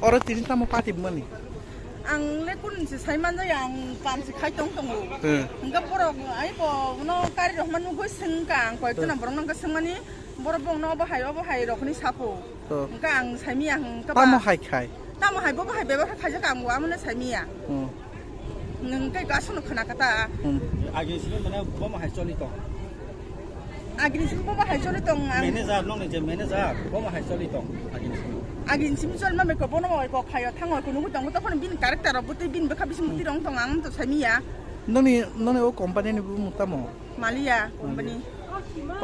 Orang tini tamu pati mana? Ang lekun si Saiman yang kam si kai tong tong. Enggak borok, ay po no kari roh manu gue sengkang, kau itu nampak orang nggak semani borok bong no bahaya rok ni sapu. Enggak ang Saimi yang enggak. Tamu hai kai. Tamu hai bobo hai bebas kai jaga anggu amun Saimi ya. Nengkai gasun kena kata. Agi sini mana bomo hai coli tong. Agi sini bobo hai coli tong. Manager nong ni je manager bomo hai coli tong. Agi sini. Agin simsol ma me ko bono mo ko khayo thango ko nugu tong to phone bin character buti bin be khabisi muti rong tong ang to Saimi ya. Noni o company ni bu mutamo. Malia company.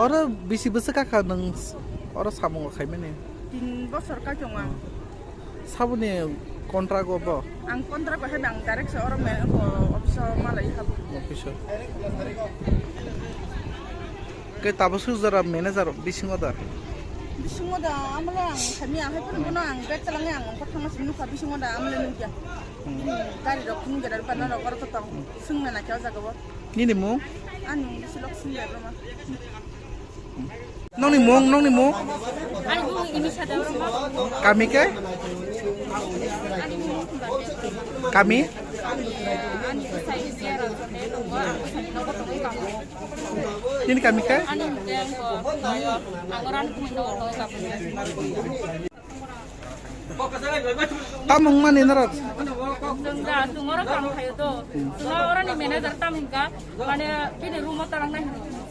Orang bisi besar kakak neng orang sabung kai mana? 3 bosor ka jonga. Sabun ni kontrak apa? Ang kontrak ko hebang direct sa orang me ko office malai habu. Official. Ke tabasu zara manager bisi ngoda. Bisungoda amala ang Saimi ang hay puno ang betlang yang ko thang sinu ka bisungoda amala nungya. Dari rok kun gadar panna rok ko tong sungna na kya jaga bo. Ni mo? Anu silok sinja roma. Nong ni mo? Ani bu ini sada rumah. Kami ke? Kami? Ani saya siara sonde nunggu aku sani nopo tong kamu. Ini kami ke? Ani yang ko angoran ku mendo ko kamu. Tamong mana narat? Tungga tungora kamu kayo to. Tunga orang ni manager tamingka mane bini rumah tarang nahi.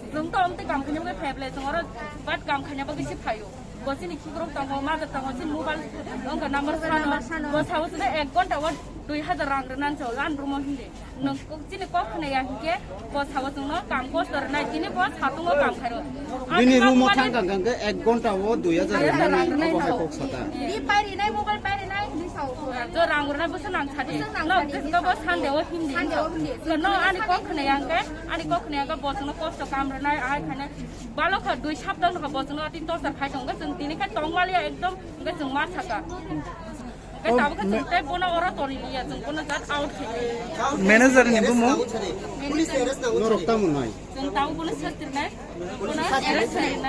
Tung to omte kam khanya ke phable tungora bat kam khanya ba kisi phayo. Bosi ni khigrom tango ma ta tango sin mobile ongka number sano. Bos haus na 1 घंटा wa 2000 rang renan chol an rumah hinde. Nong chini ko khane ya hike bos haus no kam ko stor na chini bos hatungo kam kharo. Bini rumah tangga gangga 1 घंटा वो 2000 rang apa hai kok sata. Di pairi nai mobile pairi nai di sau. Jo rang urna bos nang chadi. No ko bos han dewo hindi. No ani ko khane yang ke ani ko khane ga bos no kosto kam renai ai khane balo kha 2 saptang no bos no tin to sar khai thong ga jeng tini ka tongwalia ekdom ga jeng ma thaka. Cái tao cái chúng ta bố nó ở đó liya chúng bố nó rất out Manager ni bu mo? Norok tamu nai. chúng tao bố nó sát tiền này bố nó arrest này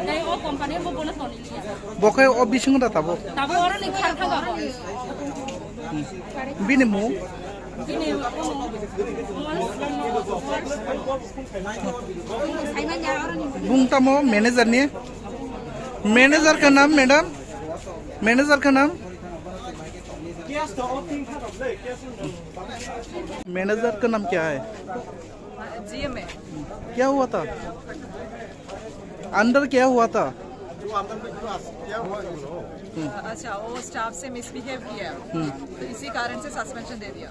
đây ở company bố nó tori liya Bokai o bisi ngoda tabo. tao bố nó đi khăn thang gạo Bini mo? ini Bung tamo manager ni? Manager का नाम madam? Manager का नाम? Manager का नाम क्या है? GMA. क्या हुआ था? अंदर क्या हुआ था? अच्छा वो स्टाफ से मिसबिहेव किया तो इसी कारण से सस्पेंशन दे दिया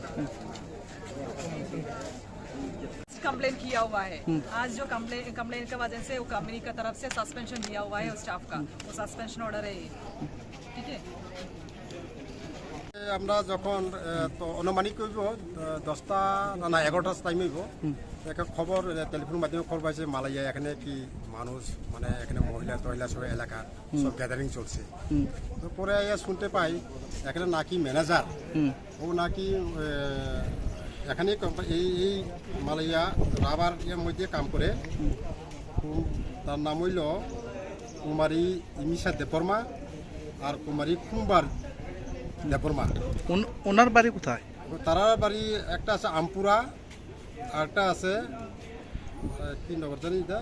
कंप्लेन किया हुआ है आज जो कंप्लेन की वजह से वो कंपनी की तरफ से सस्पेंशन दिया हुआ है उस स्टाफ का वो सस्पेंशन ऑर्डर है ठीक है আমরা যখন অনুমানিক করব 10টা না 11টা টাইম হইব একটা খবর টেলিফোন মাধ্যমে খবর পাইছে মালয়েশিয়া এখানে কি মানুষ মানে এখানে মহিলা টয়লা সব এলাকা সব গ্যাদারিং চলছে তো পরে শুনতে পাই এখানে নাকি ম্যানেজার ও নাকি এখানে এই মালয়েশিয়া রাবার এর মধ্যে কাম করে তার নাম হইল কুমারী ইমিশা দেববর্মা আর কুমারী কুম্বার দেববর্মা ওনার বাড়ি কোথায়? তারা বাড়ি একটা আছে আমপুরা আর একটা আছে কি নগর জানি এটা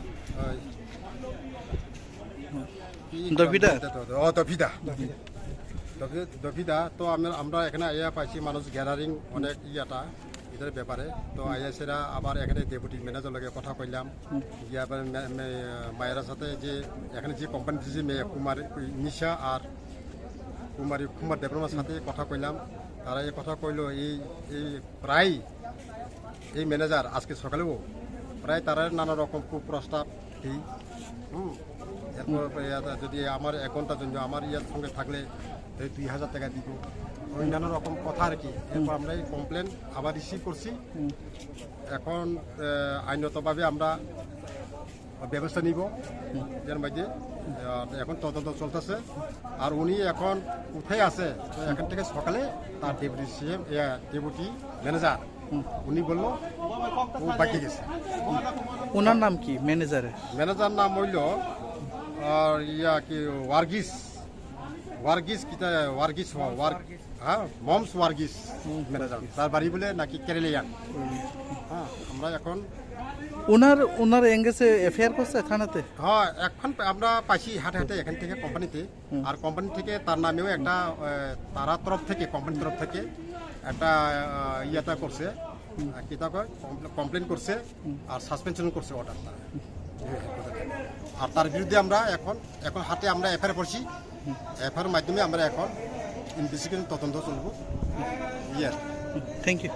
দফিদা তো আমরা এখানে আইয়া পাইছি মানুষ গ্যাদারিং অনেক ইয়াটা এদের ব্যাপারে তো আইয়াছেরা আবার এখানে ডেপুটি ম্যানেজার লগে কথা কইলাম গিয়া মায়ের সাথে যে এখানে যে কোম্পানি যে মেয়ে কুমারী নিশা আর কুমারী কুমার দেববর্মার সাথে কথা কইলাম তারা এই কথা কইল এই প্রায় এই ম্যানেজার আজকে সকালেও প্রায় তারা নানা রকম কুপ্রস্তাব দিই এরপর যদি আমার 1 ঘন্টার জন্য আমার ইয়ার সঙ্গে থাকলে 2000 টাকা দিব ওই নানা রকম কথা আর কি এরপর আমরা এই কমপ্লেন আবার রিসিভ করছি এখন আইনগতভাবে আমরা ব্যবস্থা নিব এর মধ্যে এখন তদন্ত চলতেছে আর উনি এখন কোথায় আছে এখান থেকে সকালে তার ডেপুটি ম্যানেজার উনি বলল ও বাকি গেছে ওনার নাম কি ম্যানেজার নাম হইল ইয়া কি ওয়ার্গিস ওয়ার্গিস কিতা ওয়ার্গিস হ্যাঁ মমস ওয়ার্গিস ম্যানেজার তার বাড়ি বলে নাকি কেরালিয়ান। হ্যাঁ আমরা এখন ওনার এঙ্গেজে এফআইআর করছে থানাতে? হ্যাঁ এখন আমরা পাইছি হাটে হাটে এখান থেকে কোম্পানিতে, আর কোম্পানি থেকে তার নামেও একটা তারা তরফ থেকে কোম্পানির তরফ থেকে একটা ইয়েটা করছে, কিতা কয় কমপ্লেন করছে আর সাসপেনশন করছে অর্ডারটা। আর তার বিরুদ্ধে আমরা এখন হাতে আমরা এফআইআর করছি। এফআইআর মাধ্যমে আমরা এখন ইনভেস্টিগেশন তদন্ত চলব। Thank you.